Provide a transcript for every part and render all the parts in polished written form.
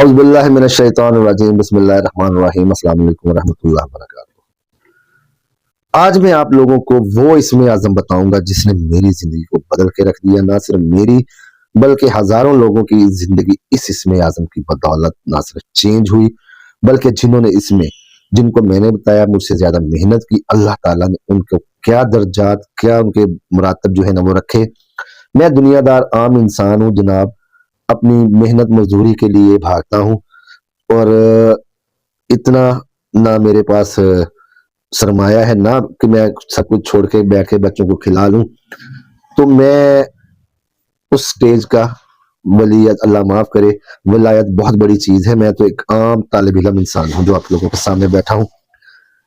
औज़ु बिल्लाहि मिनश शैतानिर रजीम बिस्मिल्लाहिर रहमानिर रहीम अस्सलामु अलैकुम रहमतुल्लाहि व बरकातुहू। आज मैं आप लोगों को वो इसमें आज़म बताऊंगा जिसने मेरी जिंदगी को बदल के रख दिया। ना सिर्फ मेरी बल्कि हजारों लोगों की जिंदगी इस इसमें आज़म की बदौलत ना सिर्फ चेंज हुई, बल्कि जिन्होंने इसमें जिनको मैंने बताया मुझसे ज्यादा मेहनत की, अल्लाह ताला ने उनको क्या दर्जात, क्या उनके मुरातब जो है ना वो रखे। मैं दुनियादार आम इंसान हूँ जनाब, अपनी मेहनत मजदूरी के लिए भागता हूँ और इतना ना मेरे पास सरमाया है, ना कि मैं सब कुछ छोड़ के बैठ के बच्चों को खिला लूं। तो मैं उस स्टेज का वलीयत, अल्लाह माफ करे, वलायत बहुत बड़ी चीज है। मैं तो एक आम तालिब इल्म इंसान हूँ जो आप लोगों के सामने बैठा हूँ।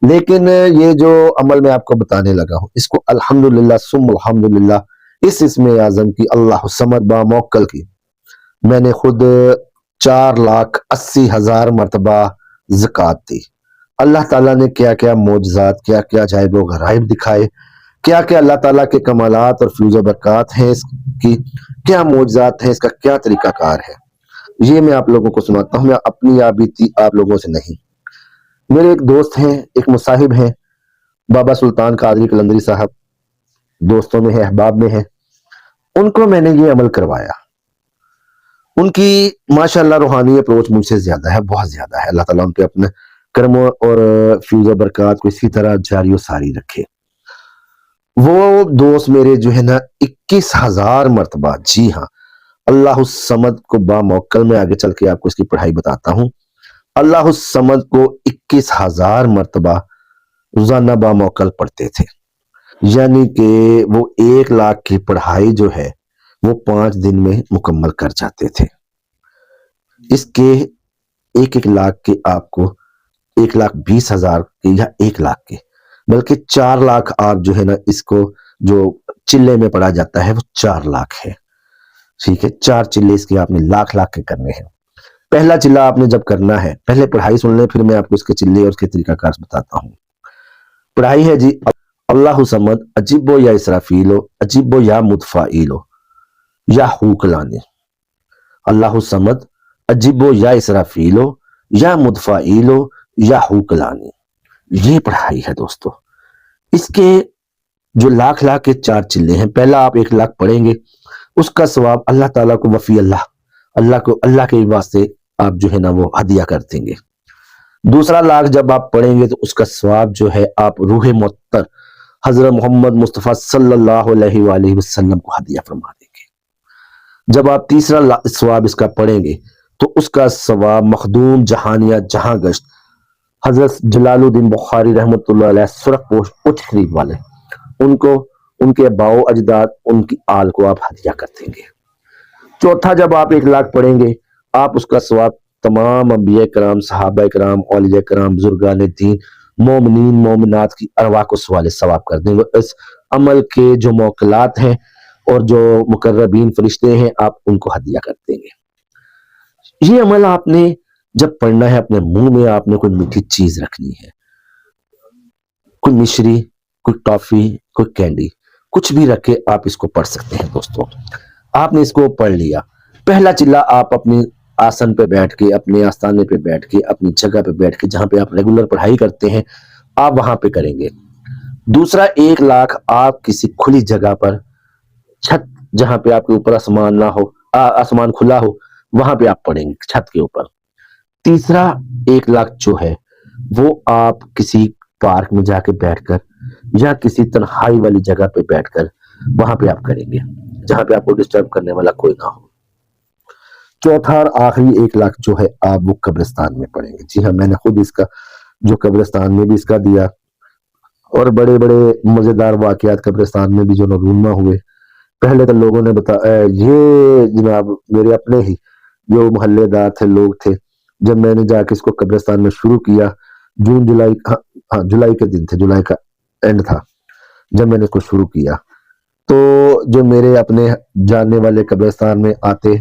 लेकिन ये जो अमल मैं आपको बताने लगा हूँ, इसको अल्हम्दुलिल्लाह सुम्मा अल्हम्दुलिल्लाह इस इसमें आज़म की अल्लाह समद बामौक्कल की मैंने खुद 4,80,000 मरतबा ज़कात दी। अल्लाह ताला ने क्या क्या मोजज़ात, क्या क्या अजाइब व गराइब दिखाए, क्या क्या अल्लाह ताला के कमालात और फ्यूज़ बरक़ात हैं इसकी, क्या मोजज़ात हैं, इसका क्या तरीक़ाकार है, ये मैं आप लोगों को सुनाता हूँ। मैं अपनी या बीती आप लोगों से नहीं। मेरे एक दोस्त हैं, एक मुसाहिब हैं, बाबा सुल्तान कादरी कलंदरी साहब, दोस्तों में है, अहबाब में है। उनको मैंने ये अमल करवाया। उनकी माशाअल्लाह रूहानी अप्रोच मुझसे ज्यादा है, बहुत ज्यादा है। अल्लाह ताला उन पे अपने कर्म और फ्यूज़ बरक़ात को इसी तरह जारी सारी रखे। वो दोस्त मेरे जो है ना 21,000 मरतबा, जी हाँ, अल्लाह समद को बामौक्कल में आगे चल के आपको इसकी पढ़ाई बताता हूँ। अल्लाह समद को 21,000 मरतबा रोजाना बामौक्कल पढ़ते थे, यानी कि वो 1 लाख की पढ़ाई जो है वो 5 दिन में मुकम्मल कर जाते थे। इसके 1-1 लाख के आपको 1,20,000 के या 1 लाख के, बल्कि 4 लाख आप जो है ना इसको जो चिल्ले में पढ़ा जाता है वो 4 लाख है। ठीक है, 4 चिल्ले इसके आपने लाख लाख के करने हैं। पहला चिल्ला आपने जब करना है, पहले पढ़ाई सुन ले, फिर मैं आपको इसके चिल्ले और उसके तरीकाकार बताता हूँ। पढ़ाई है जी, अल्लाहु समद अजीबो या इसराफीलो अजीबो या मुतफाइलो या हुकलाने। अल्लाहु समद अजीबो या इसराफीलो या मुतफाइलो या हुकलाने। ये पढ़ाई है दोस्तों। इसके जो लाख लाख के 4 चिल्ले हैं, पहला आप 1 लाख पढ़ेंगे, उसका सवाब अल्लाह ताला को वफी अल्लाह को अल्लाह के वास्ते आप जो है ना वो हदिया कर देंगे। दूसरा लाख जब आप पढ़ेंगे तो उसका सवाब जो है आप रूह मुअत्तर हजरत मोहम्मद मुस्तफ़ा सल्लल्लाहु अलैहि वसल्लम को हदिया फरमा देंगे। जब आप तीसरा सवाब इसका पढ़ेंगे तो उसका सवाब मखदूम जहानिया जहां गश्त हजरत जलालुद्दीन बुखारी रहमतुल्लाह अलैह सुरख पोश उच्च खरीब वाले, उनको, उनके बाओ अजदाद, उनकी आल को आप हदिया कर देंगे। चौथा जब आप 1 लाख पढ़ेंगे, आप उसका सवाब तमाम अंबिया कराम, सहाबा कराम, औलिया कराम, बुजुर्गान दीन, मोमिनीन मोमिनात की अरवाह को सवाल सवाब कर देंगे। इस अमल के जो मौकलात हैं और जो मुकर्रबीन फरिश्ते हैं, आप उनको हदिया कर देंगे। ये अमल आपने जब पढ़ना है, अपने मुंह में आपने कोई मीठी चीज रखनी है, कोई मिश्री, कोई टॉफी, कोई कैंडी, कुछ भी रखे आप इसको पढ़ सकते हैं दोस्तों। आपने इसको पढ़ लिया। पहला चिल्ला आप अपनी आसन पे बैठ के, अपने आस्थाने पे बैठ के, अपनी जगह पे बैठ के, जहां पे आप रेगुलर पढ़ाई करते हैं, आप वहां पे करेंगे। दूसरा 1 लाख आप किसी खुली जगह पर, छत जहां पे आपके ऊपर आसमान ना हो, आसमान खुला हो, वहां पे आप पढ़ेंगे, छत के ऊपर। तीसरा 1 लाख जो है वो आप किसी पार्क में जाके बैठकर या किसी तन्हाई वाली जगह पे बैठकर वहां पे आप करेंगे, जहां पे आपको डिस्टर्ब करने वाला कोई ना हो। चौथा और आखिरी 1 लाख जो है आप वो कब्रिस्तान में पढ़ेंगे। जी हाँ, मैंने खुद इसका जो कब्रिस्तान में भी इसका दिया, और बड़े बड़े मजेदार वाकयात कब्रिस्तान में भी जो नरूनमा हुए। पहले तो लोगों ने बताया, ये जनाब मेरे अपने ही जो मोहल्लेदार थे, लोग थे, जब मैंने जाके इसको कब्रिस्तान में शुरू किया, जून जुलाई, हाँ जुलाई के दिन थे, जुलाई का एंड था जब मैंने इसको शुरू किया, तो जो मेरे अपने जानने वाले कब्रिस्तान में आते,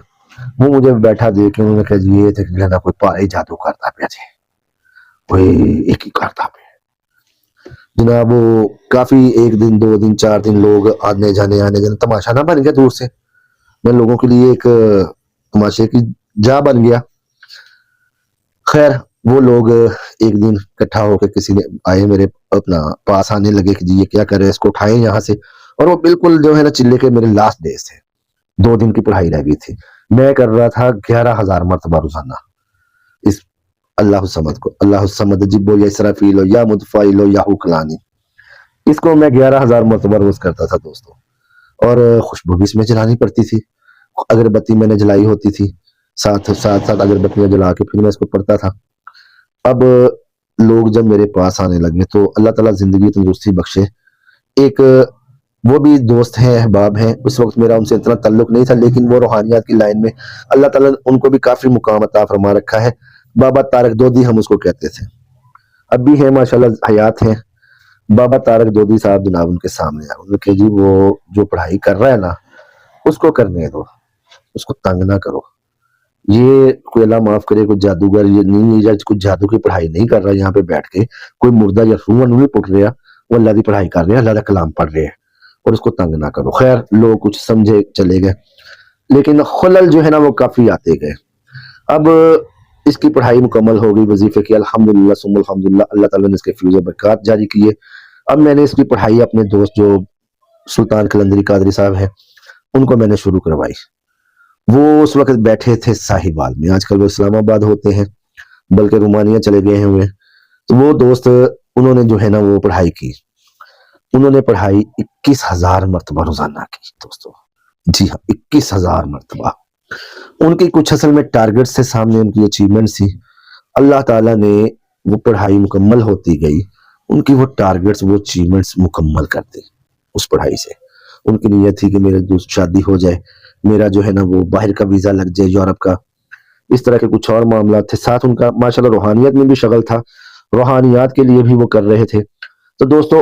वो मुझे बैठा देख के उन्होंने कहा जी ये थे कि कोई पारे जादू करता पे थे, कोई एक ही करता पे जनाब। वो काफी 1 दिन 2 दिन 4 दिन लोग आने जाने तमाशा ना बन गया दूर से, मैं लोगों के लिए एक तमाशे की जा बन गया। خیر وہ لوگ ایک دن اکٹھا ہو کے کسی نے آئے میرے اپنا پاس آنے لگے کہ جی یہ کیا کر رہے ہیں، اس کو اٹھائیں یہاں سے. اور وہ بالکل جو ہے نا چلے کے میرے لاسٹ ڈیز تھے، 2 دن کی پڑھائی رہ گئی تھی. میں کر رہا تھا 11,000 مرتبہ روزانہ اس اللہ الصمد کو. اللہ الصمد جب یا اسرافیل ہو یا متفائل ہو یا حکلانی، اس کو میں 11,000 مرتبہ روز کرتا تھا دوستوں. اور خوشبو بھی اس میں جلانی پڑتی تھی. اگربتی میں نے جلائی ہوتی تھی، ساتھ ساتھ اگربتیاں جلا کے پھر میں اس کو پڑھتا تھا. اب لوگ جب میرے پاس آنے لگے تو اللہ تعالیٰ زندگی تندرستی بخشے. ایک وہ بھی دوست ہیں، احباب ہیں. اس وقت میرا ان سے اتنا تعلق نہیں تھا، لیکن وہ روحانیات کی لائن میں اللہ تعالیٰ نے ان کو بھی کافی مقام عطا فرما رکھا ہے. بابا طارق دودی ہم اس کو کہتے تھے، اب بھی ہیں ماشاءاللہ، حیات ہیں. بابا طارق دودی صاحب جناب ان کے سامنے آئے، انہوں نے کہ جی وہ جو پڑھائی کر رہا ہے نا اس کو کرنے دو، اس کو تنگ نہ کرو. یہ کوئی اللہ معاف کرے کوئی جادوگر یہ نہیں، یا کوئی جادو کی پڑھائی نہیں کر رہا یہاں پہ بیٹھ کے، کوئی مردہ یا روح نہیں پٹ رہا، وہ اللہ کی پڑھائی کر رہے ہیں، اللہ کا کلام پڑھ رہے ہیں، اور اس کو تنگ نہ کرو. خیر لوگ کچھ سمجھے چلے گئے، لیکن خلل جو ہے نا وہ کافی آتے گئے. اب اس کی پڑھائی مکمل ہو گئی، وظیفے کی الحمدللہ ثم الحمدللہ، اللہ تعالیٰ نے اس کے فیوز و برکات جاری کیے. اب میں نے اس کی پڑھائی اپنے دوست جو سلطان قلندری قادری صاحب ہیں ان کو میں نے شروع کروائی. وہ اس وقت بیٹھے تھے ساہیوال میں، آج کل وہ اسلام آباد ہوتے ہیں، بلکہ رومانیہ چلے گئے ہوئے. تو وہ دوست انہوں نے جو ہے نا وہ پڑھائی کی، انہوں نے پڑھائی 21,000 مرتبہ روزانہ کی دوستوں. جی ہاں 21,000 مرتبہ. ان کی کچھ اصل میں ٹارگٹ سے سامنے ان کی اچیومنٹ تھی. اللہ تعالیٰ نے وہ پڑھائی مکمل ہوتی گئی، ان کی وہ ٹارگٹس وہ اچیومنٹس مکمل کرتے اس پڑھائی سے. ان کی نیت تھی کہ میرے دوست شادی ہو جائے، میرا جو ہے نا وہ باہر کا ویزا لگ جائے یورپ کا، اس طرح کے کچھ اور معاملات تھے. ساتھ ان کا ماشاءاللہ روحانیت میں بھی شغل تھا، روحانیات کے لیے بھی وہ کر رہے تھے. تو دوستو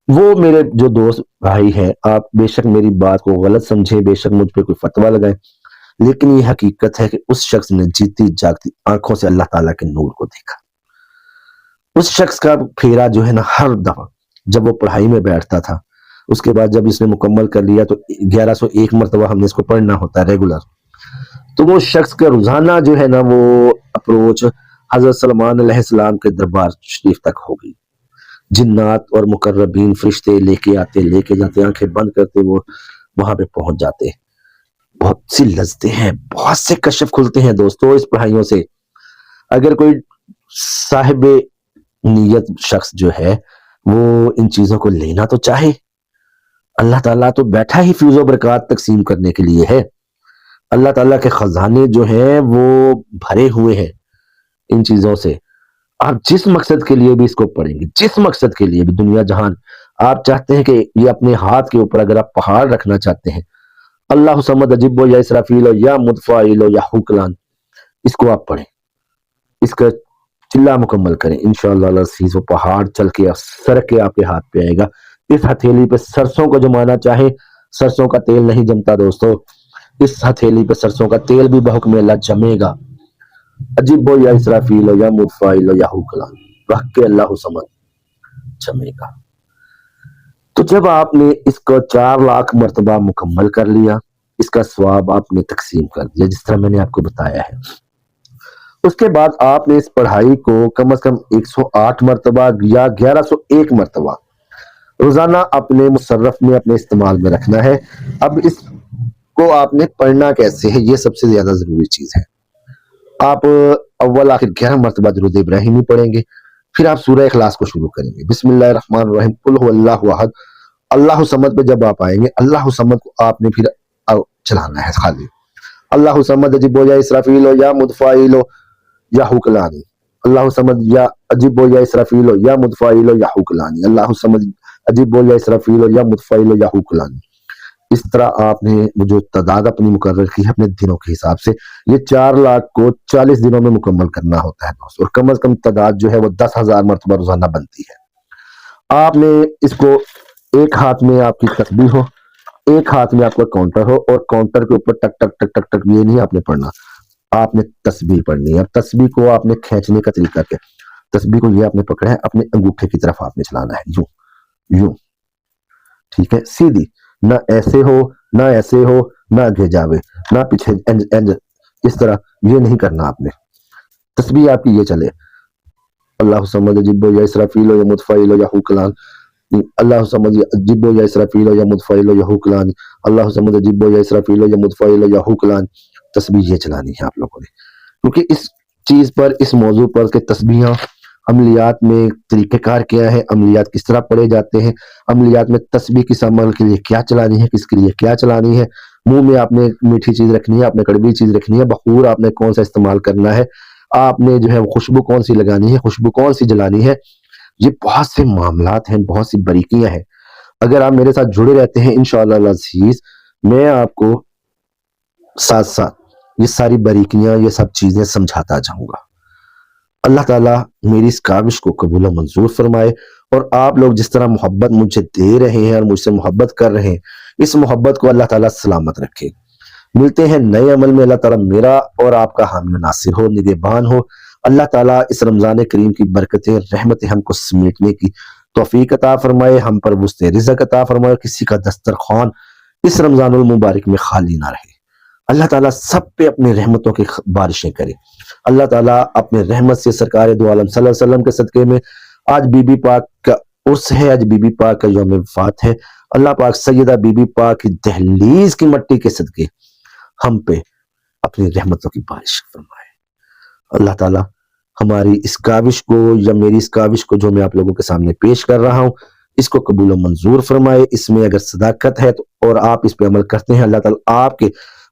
وہ میرے جو دوست بھائی ہیں، آپ بے شک میری بات کو غلط سمجھیں، بے شک مجھ پہ کوئی فتویٰ لگائیں، لیکن یہ حقیقت ہے کہ اس شخص نے جیتی جاگتی آنکھوں سے اللہ تعالیٰ کے نور کو دیکھا. اس شخص کا پھیرا جو ہے نا ہر دفعہ جب وہ پڑھائی میں بیٹھتا تھا، اس کے بعد جب اس نے مکمل کر لیا تو 1101 مرتبہ ہم نے اس کو پڑھنا ہوتا ہے ریگولر. تو وہ شخص کا روزانہ جو ہے نا وہ اپروچ حضرت سلمان علیہ السلام کے دربار شریف تک ہو گئی. جنات اور مقربین فرشتے لے کے آتے، لے کے جاتے، آنکھیں بند کرتے وہ وہاں پہ پہنچ جاتے. بہت سی لذتیں ہیں، بہت سے کشف کھلتے ہیں دوستو اس پڑھائیوں سے. اگر کوئی صاحب نیت شخص جو ہے وہ ان چیزوں کو لینا تو چاہے، اللہ تعالیٰ تو بیٹھا ہی فیوز و برکات تقسیم کرنے کے لیے ہے. اللہ تعالیٰ کے خزانے جو ہیں وہ بھرے ہوئے ہیں ان چیزوں سے. آپ جس مقصد کے لیے بھی اس کو پڑھیں گے، جس مقصد کے لیے بھی، دنیا جہان آپ چاہتے ہیں کہ یہ اپنے ہاتھ کے اوپر اگر آپ پہاڑ رکھنا چاہتے ہیں، اللہ صمد اجب یا اسرافیل یا متفائل یا حکلان، اس کو آپ پڑھیں، اس کا چلہ مکمل کریں، انشاءاللہ العزیز وہ پہاڑ چل کے سر کے آپ کے ہاتھ پہ آئے گا. اس ہتھیلی پہ سرسوں کو جمانا چاہے، سرسوں کا تیل نہیں جمتا دوستو، اس ہتھیلی پہ سرسوں کا تیل بھی بحکم اللہ جمے گا. عجیب یا اسرافیل یا متفائل یا حکلان، رکھ کے اللہ صمد جمے گا. تو جب آپ نے اس کو 4 لاکھ مرتبہ مکمل کر لیا، اس کا ثواب آپ نے تقسیم کر دیا جس طرح میں نے آپ کو بتایا ہے. اس کے بعد آپ نے اس پڑھائی کو کم از کم 108 مرتبہ یا 1101 مرتبہ روزانہ اپنے مصرف میں اپنے استعمال میں رکھنا ہے. اب اس کو آپ نے پڑھنا کیسے ہے، یہ سب سے زیادہ ضروری چیز ہے. آپ اول آخر 11 مرتبہ درود ابراہیمی پڑھیں گے، پھر آپ سورہ اخلاص کو شروع کریں گے. بسم اللہ الرحمن الرحیم، قل هو اللہ احد، اللہ صمد پہ جب آپ آئیں گے، اللہ صمد کو آپ نے پھر چلانا ہے خالی. اللہ صمد اجب یا اسرافیل یا متفائل یا حکلانی، اللہ صمد یا اجب یا اسرافیل یا متفائل یا حکلانی، اللہ صمد اجب یا اسرافیل یا متفائل یا حکلانی. اس طرح آپ نے جو تعداد اپنی مقرر کی ہے اپنے دنوں کے حساب سے، یہ 4 لاکھ کو 40 دنوں میں مکمل کرنا ہوتا ہے دوست. اور کم از کم تعداد جو ہے وہ 10,000 مرتبہ روزانہ بنتی ہے. آپ نے اس کو ایک ہاتھ میں آپ کی تسبیح ہو، ایک ہاتھ میں آپ کا کاؤنٹر ہو، اور کاؤنٹر کے اوپر ٹک ٹک ٹک ٹک ٹک یہ نہیں آپ نے پڑھنا، آپ نے تسبیح پڑھنی ہے. تسبیح کو آپ نے کھینچنے کا طریقہ کیا، تسبیح کو یہ آپ نے پکڑا ہے، اپنے انگوٹھے کی طرف آپ نے چلانا ہے، یوں یوں، ٹھیک ہے، سیدھی، نہ ایسے ہو نہ ایسے ہو، نہ آگے جاوے نہ پیچھے، اس طرح یہ نہیں کرنا آپ نے. तस्बीह आपकी ये चले, अल्लाह समद जिब्बो या इसराफील या मुतफाइल या हुकलान, अल्लाह समद जिब्बो या इसराफील या मुतफाइल या हुकलान, अल्लाह समद जिब्बो या इसराफील या मुतफाइल या हुकलान। तस्बीह ये चलानी है आप लोगों ने, क्योंकि इस चीज पर, इस मौजू पर के तस्बीह अमलियात में तरीक़ेकार क्या है, अमलियात किस तरह पढ़े जाते हैं, अमलियात में तस्बीह किस अमल के लिए क्या चलानी है, किसके लिए क्या चलानी है, मुंह में आपने मीठी चीज रखनी है, आपने कड़वी चीज रखनी है, बखूर आपने कौन सा इस्तेमाल करना है, आपने जो है खुशबू कौन सी लगानी है, खुशबू कौन सी जलानी है। ये बहुत से मामलात हैं, बहुत सी बारीकियां हैं। अगर आप मेरे साथ जुड़े रहते हैं इंशाअल्लाह अज़ीज़, मैं आपको साथ साथ ये सारी बारीकियां, ये सब चीजें समझाता जाऊंगा। अल्लाह ताला मेरी इस काविश को कबूल और मंजूर फरमाए, और आप लोग जिस तरह मोहब्बत मुझे दे रहे हैं और मुझसे मोहब्बत कर रहे हैं, इस मोहब्बत को अल्लाह ताला सलामत रखे। मिलते हैं नए अमल में। अल्लाह ताला मेरा और आपका हामी नासिर हो, निगहबान हो। अल्लाह ताला इस रमजान करीम की बरकतें, रहमतें हमको समेटने की तौफीक अता फरमाए, हम पर वुस्ते रिज़्क़ अता फरमाए, किसी का दस्तरखान इस रमजानुल मुबारक में खाली ना रहे। अल्लाह ताला सब पे अपनी रहमतों की बारिशें करे। अल्लाह ताला अपने रहमत से सरकार दो आलम सल्लल्लाहु अलैहि वसल्लम के सदके में, आज बीबी पाक का उर्स है, आज बीबी पाक का यौम वफ़ात है। अल्लाह पाक सैयदा बीबी पाक की दहलीज की मट्टी के सदके हम पे अपनी रहमतों की बारिश फरमाए। अल्लाह ताला हमारी इस काविश को, या मेरी इस काविश को जो मैं आप लोगों के सामने पेश कर रहा हूँ, इसको कबूल और मंजूर फरमाए। इसमें अगर सदाकत है तो, और आप इस पे अमल करते हैं, अल्लाह ताला आपके